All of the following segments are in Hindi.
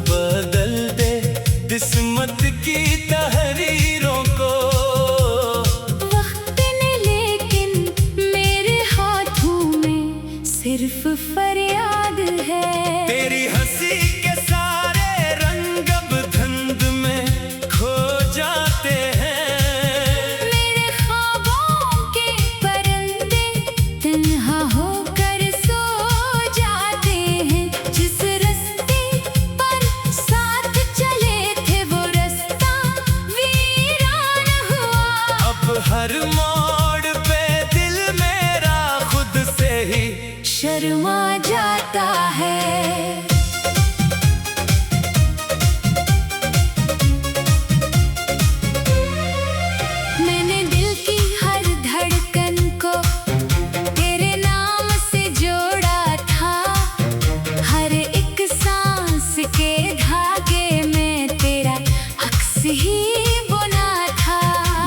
बदल दे किस्मत की तहरीरों को। वक्त ने लेकिन मेरे हाथों में सिर्फ फरियाद है। तेरी हंसी के सारे रंग अब धुंध में खो जाते हैं। मेरे ख्वाबों के परिंदे तन्हा होकर सो जाते हैं। जिस रास्ते पर साथ चले थे वो रास्ता वीरान हुआ। अब हर मोड़ पे दिल मेरा खुद से ही शर्मा जाता है। मैंने दिल की हर धड़कन को तेरे नाम से जोड़ा था। हर एक सांस के धागे में तेरा अक्स ही बुना था।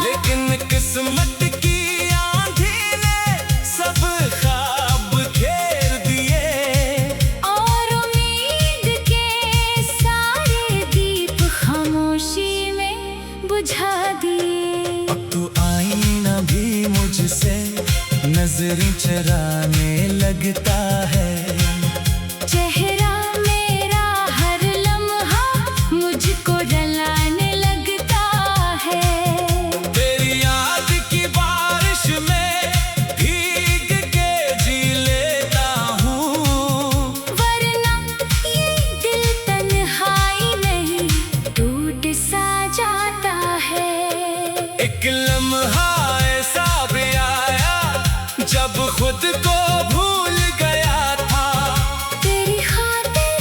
लेकिन किस्मत की आंधी ने सब ख्वाब घेर दिए। और उम्मीद के सारे दीप खामोशी में बुझा दिए। अब तो आईना भी मुझसे नजरें चुराने लगता है। चेहरा मेरा हर लम्हा मुझको जलाने लगता है। तेरी याद की बारिश में भीग के जी लेता हूँ। वरना ये दिल तन्हाई नहीं टूट सा जाता है। एक लम्हा ऐसा भी आया जब खुद को भूल गया था। तेरी खातिर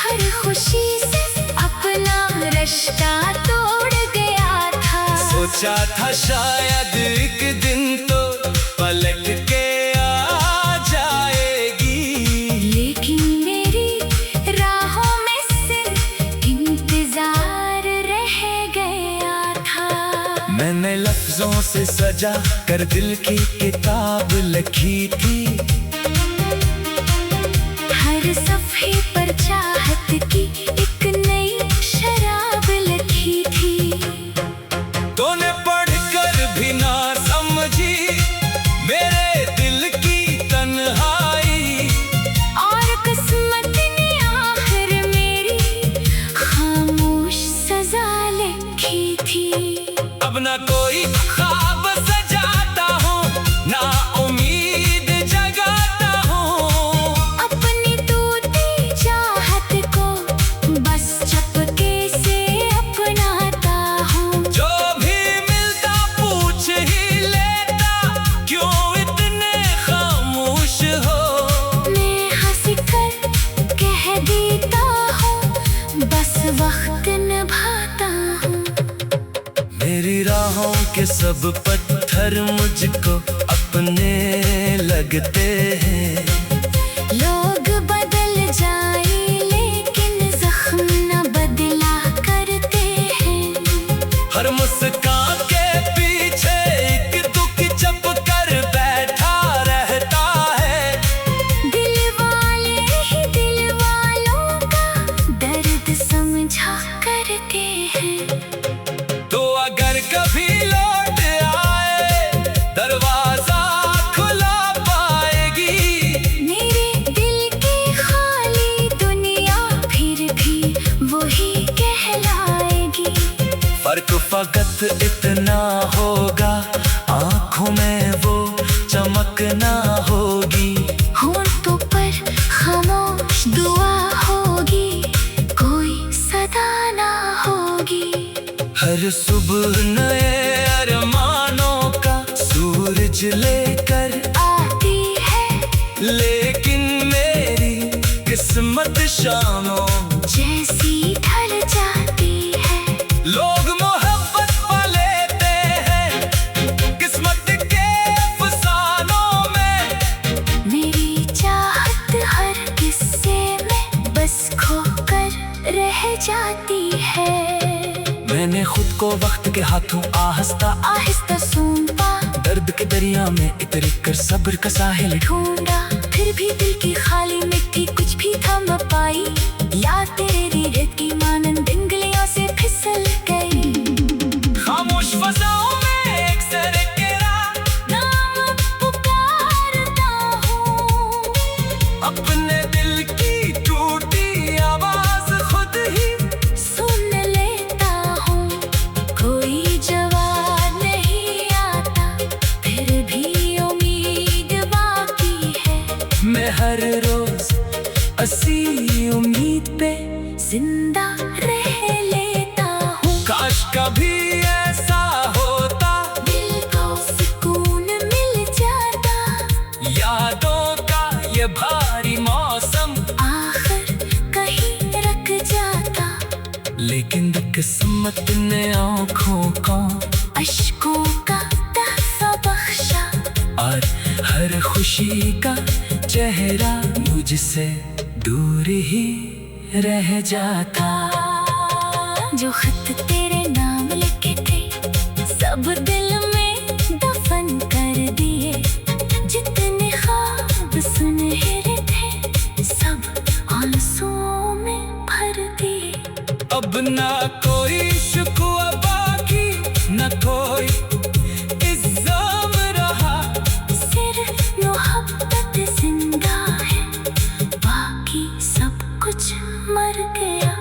हर खुशी से अपना रिश्ता तोड़ गया था। सोचा था शायद एक दिन तो पलट के आ जाएगी। लेकिन मेरी राहों में सिर्फ इंतजार रह गया था। मैंने लफ्जों से सजा कर दिल की किताब लिखी थी। हर सफ़े पर चाहत की एक नई शराब लिखी थी। तूने पढ़कर भी ना समझी मेरे दिल की तन्हाई। और किस्मत ने आखिर मेरी खामोश सजा लिखी थी। अब ना कोई ख्वाब सजाता हूँ ना उम्मीद जगाता हूँ। अपनी टूटी चाहत को बस चुपके से अपनाता हूँ। जो भी मिलता पूछ ही लेता क्यों इतने खामोश हो। मैं हंस कर कह देता हूँ बस वक्त निभाता हूँ। मेरी राहों के सब पत्थर मुझको अपने लगते हैं। लोग बदल जाए लेकिन जख्म न बदला करते हैं। हर मुस्कान के पीछे एक दुख छुप कर बैठा रहता है। दिल वाले ही दिल वालों का दर्द समझा करते हैं। तो अगर कभी लौट आए दरवाजा खुला पाएगी। मेरे दिल की खाली दुनिया फिर भी वही कहलाएगी। फर्क फकत इतना होगा आँखों में वो चमक ना होगी। होंठों पर खामोश दुआ होगी कोई सदा ना हर सुबह नए अरमानों का सूरज लेकर आती है, लेकिन मेरी किस्मत शामों जैसी ढल जाती है। लोग मोहब्बत पा लेते हैं किस्मत के अफसानों में। मेरी चाहत हर किस्से में बस खोकर रह जाती है। मैंने खुद को वक्त के हाथों आहिस्ता आहिस्ता सूंपा, दर्द के दरिया में इतर कर सब्र का साहिल ढूंढा, फिर भी दिल की खाली मिट्टी कुछ भी थम पाई। याद तेरी रेत की मानंद इंगलियों से फिसल गई। खामोश फजाओं में एक सर गिरा, नाम पुकारता हूँ, अपने दिल की टूटी आवाज खुद ही सुन लेता हूँ। कोई जवाब नहीं आता, फिर भी उम्मीद बाकी है। मैं हर रोज असी उम्मीद पे जिंदा रह लेता हूँ। काश कभी ऐसा होता, दिल को सुकून मिल जाता, यादों का ये भारी मौसम आखिर कहीं रख जाता। लेकिन किस्मत ने आँखों को अश्कों का तहफा बख्शा, और हर खुशी का चेहरा मुझसे दूर ही रह जाता। जो खत तेरे नाम लिखे थे सब दिल में दफन कर दिए। जितने ख्वाब सुनहरे थे सब आंसुओं में भर दिए। अब ना कोई शिकवा बाकी, न कोई इल्जाम रहा, सिर्फ मोहब्बत जिंदा है, बाकी सब कुछ मर गया।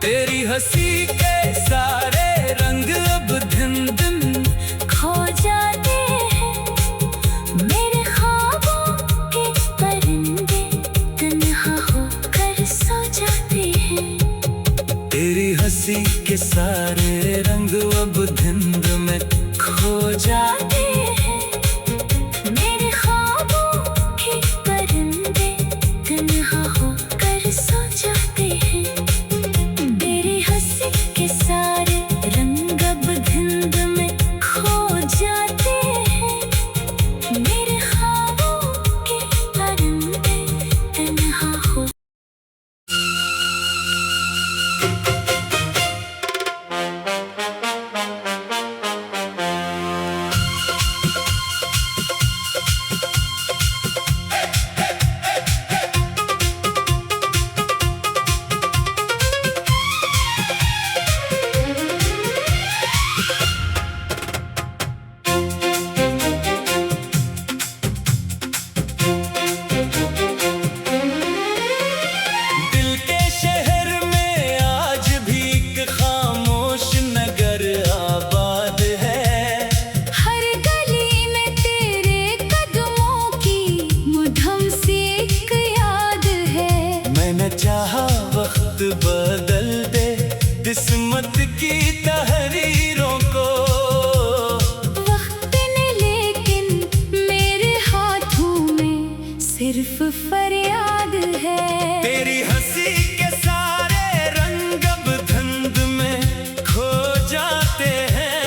तेरी हंसी के सारे रंग अब दिन दिन खो जाते हैं, मेरे ख्वाबों के परिंदे तन्हा होकर सो जाते हैं। तेरी हंसी के सारे रंग अब धुंध में खो जाते। मेरे ख्वाबों के परिंदे तन्हा होकर सो जाते हैं। तेरी हंसी के सारे रंग अब धुंध में खो जाते हैं। मेरे ख्वाबों के परिंदे तन्हा हो। दिल के शहर में आज भी एक खामोश नगर आबाद है। हर गली में तेरे कदमों की मुधम सी एक याद है। मैंने चाहा वक्त बदल दे किस्मत की तहरीरों को, वक्त ने लेकिन मेरे हाथों में सिर्फ फरियाद है। तेरी हंसी के सारे रंग अब धुंध में खो जाते हैं।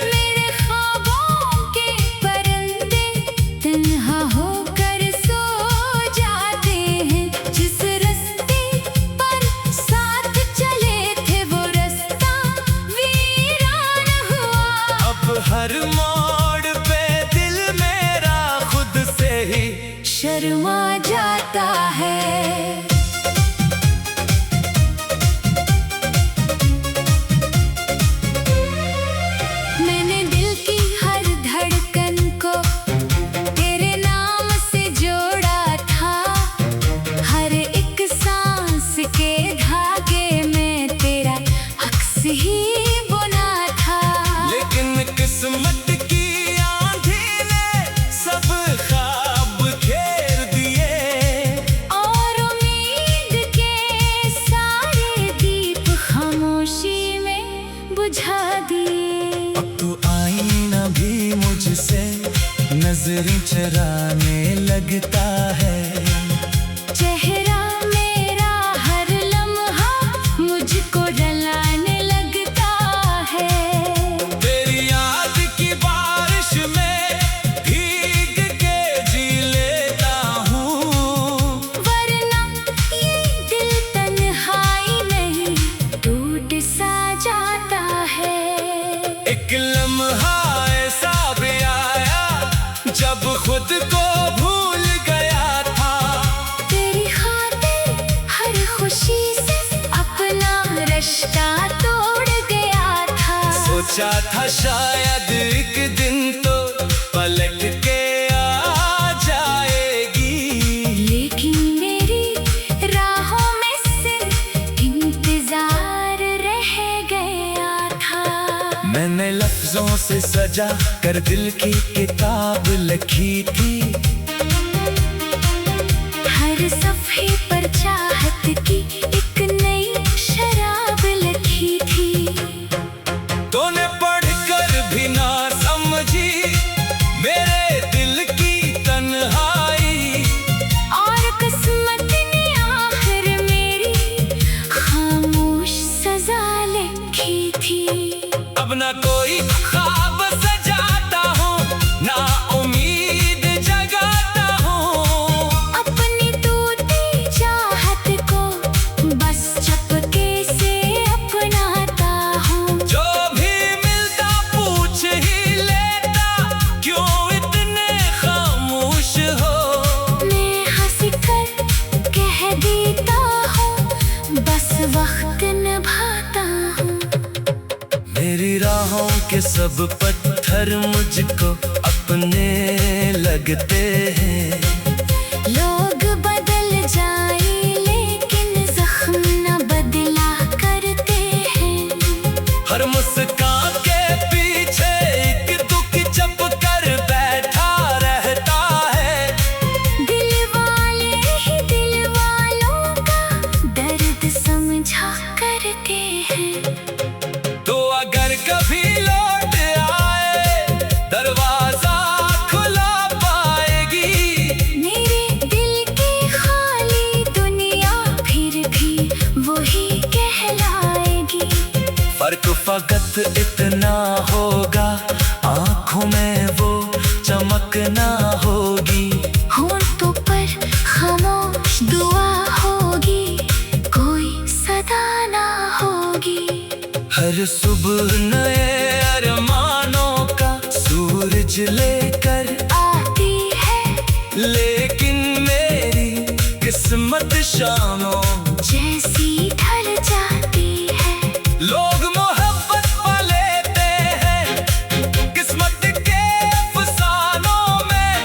मेरे ख्वाबों के परिंदे तन्हा होकर सो जाते हैं। जिस रास्ते पर साथ चले थे वो रास्ता नजरें चराने लगता है। चेहरा मेरा हर लम्हा मुझको रुलाने लगता है। तेरी याद की बारिश में भीग के जी लेता हूँ, वरना ये दिल तन्हाई नहीं टूट सा जाता है। एक लम्हा ऐसा भी आया जब खुद को भूल गया था। तेरी खातिर हर खुशी से अपना रिश्ता तोड़ गया था। सोचा था शायद एक दिन तो पलट के आ जाएगी, लेकिन मेरी राहों में सिर्फ इंतजार रह गया था। मैंने लफ्जों से सजा कर दिल की किताब लिखी थी। हर सफ़े पर चाहत की एक नई शराब लिखी थी। तूने पढ़कर भी ना समझी मेरे दिल की तन्हाई, और किस्मत ने आखिर मेरी खामोश सजा लिखी थी। अब ना कोई ख्वाब सजाता हूँ, ना उम्मीद जगाता हूँ। अपनी टूटी चाहत को बस चुपके से अपनाता हूँ। जो भी मिलता पूछ ही लेता, क्यों इतने खामोश हो। मैं हंस कर कह देता हूँ, बस वक्त निभाता हूँ। मेरी राहों के सब पत्थर मुझको अपने लगते हैं। लोग बदल जाए लेकिन जख्म न बदला करते हैं। हर मुस्कान के पीछे एक दुख छुप कर बैठा रहता है। दिल वाले ही दिल वालों का दर्द समझा करते हैं। तो अगर कभी लौट आए दरवाजा खुला पाएगी, मेरे दिल की खाली दुनिया फिर भी वही कहलाएगी। फर्क फकत इतना होगा, आंखों में वो चमक ना होगी। होंठों पर खामोश दुआ होगी, कोई सदा ना होगी। हर सुबह नए अरमानों का सूरज लेकर आती है, लेकिन मेरी किस्मत शामों जैसी ढल जाती है। लोग मोहब्बत पा लेते हैं किस्मत के अफसानों में।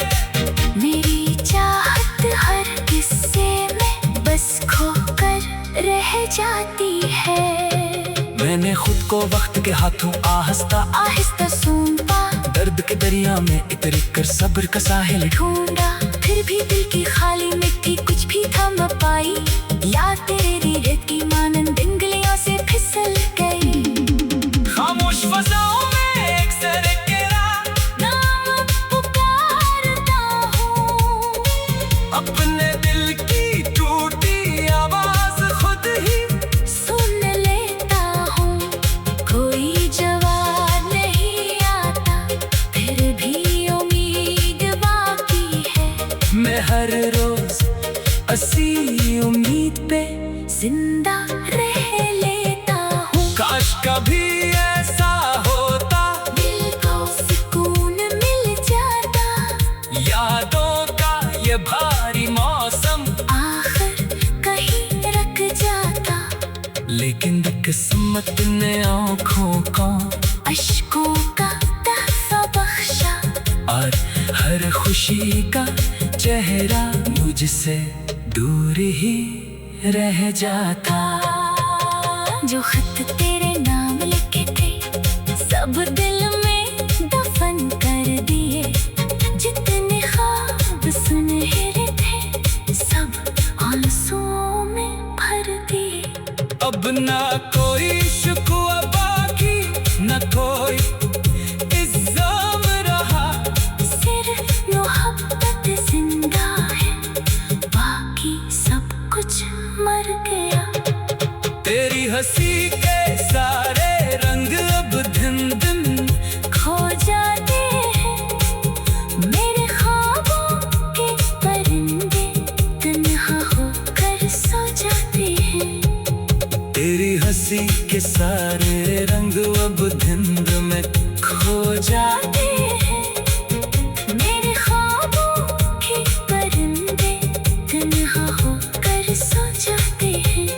मेरी चाहत हर किस्से में बस खोकर रह जाती है। मैंने खुद को वक्त के हाथों आहिस्ता आहिस्ता सूंपा, दर्द के दरिया में उतर कर सब्र का साहिल ढूंढा, फिर भी दिल की खाली मिट्टी कुछ भी थम पाई। याद तेरी रेत की मानंद उंगलियों से फिसल गई। खामोश फजाओं में एक सर गिरा, नाम पुकारता हूँ, अपने दिल की टूटी आवाज खुद ही सुन लेता हूँ। कोई जवाब नहीं आता, फिर भी उम्मीद बाकी है। मैं हर रोज असी उम्मीद पे जिंदा रह लेता हूँ। काश कभी ऐसा होता, दिल को सुकून मिल जाता, यादों का ये भारी मौसम आखिर कहीं रख जाता। लेकिन किस्मत ने आँखों को अश्कों का तहफा बख्शा, और हर खुशी का चेहरा मुझसे दूर ही रह जाता। जो खत तेरे नाम लिखे थे सब दिल में दफन कर दिए। जितने ख्वाब सुनहरे थे सब आंसुओं में भर दिए। अब ना कोई शिकवा बाकी, ना कोई इल्जाम रहा, सिर्फ कुछ मर गया। तेरी हंसी के सारे रंग अब दिन दिन खो जाते हैं मेरे ख्वाबों के परिंदे, तन्हा होकर सो जाते हैं। तेरी हंसी के सारे रंग अब धुंध में खो जाते हैं मेरे ख्वाबों के परिंदे, तन्हा होकर सो जाते हैं।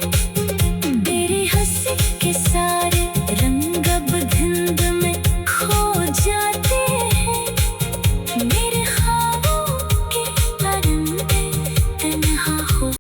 तेरी हंसी के सारे रंग अब धुंध में खो जाते हैं मेरे ख्वाबों के परिंदे, तन्हा हो।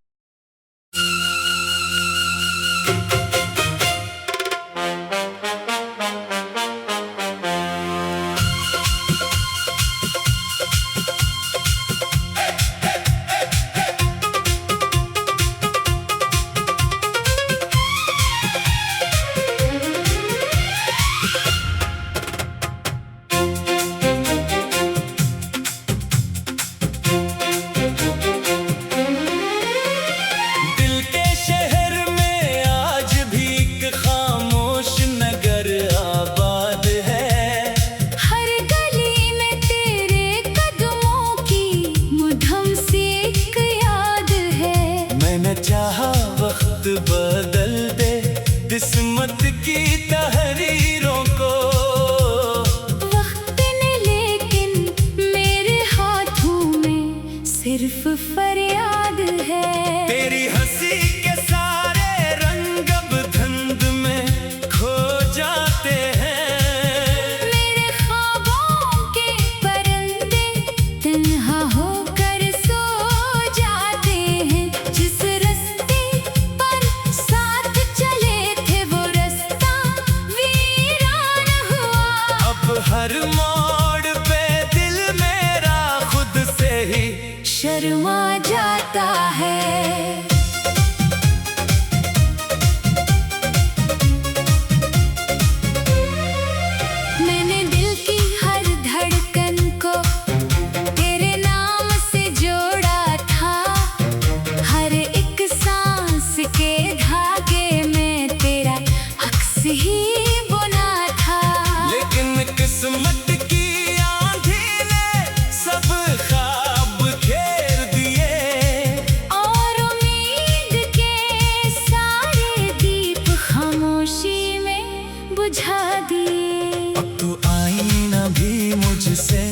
दिल के शहर में आज भी एक खामोश नगर आबाद है। हर गली में तेरे कदमों की मधुम सी एक याद है। मैंने चाहा वक्त बदल दे किस्मत की तहरीरों को, वक्त ने लेकिन मेरे हाथों में सिर्फ फरियाद है। तेरी हंसी के सारे रंग अब धुंध में खो जाते हैं मेरे ख्वाबों के परिंदे, तन्हा होकर सो जाते हैं। जिस रास्ते पर साथ चले थे वो रास्ता वीरान हुआ। अब हर मोड़ पे दिल मेरा खुद से ही शर्मा जाता है। मैंने दिल की हर धड़कन को तेरे नाम से जोड़ा था। हर एक सांस के धागे में तेरा अक्स ही बुना था। लेकिन किस्मत की आंधी ने सब ख्वाब घेर दिए और उम्मीद के सारे दीप खामोशी में बुझा दिए। अब तो आईना भी मुझसे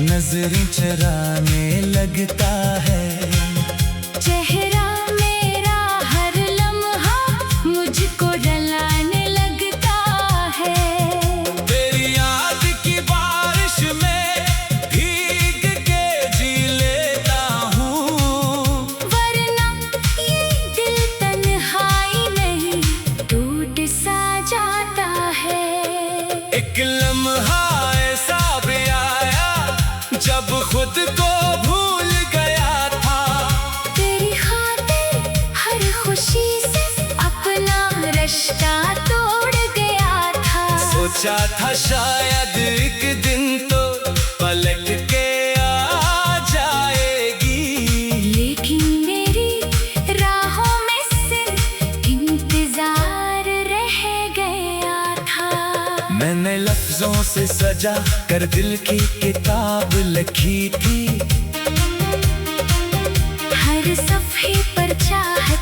नजरें चराने लगता है। चेहरा मेरा हर लम्हा मुझको डलाने लगता है। तेरी याद की बारिश में भीग के जी लेता हूँ, वरना ये दिल तन्हाई नहीं टूट सा जाता है। एक लम्हा ऐसा भी आया जब खुद को भूल गया था। तेरी खातिर हर खुशी से अपना रिश्ता तोड़ गया था। सोचा था शायद एक दिन तो पलट के आ जाएगी, लेकिन मेरी राहों में सिर्फ इंतजार रह गया था। मैंने लफ्जों से सजा कर दिल की किताब लिखी थी। हर सफ़े पर चाहत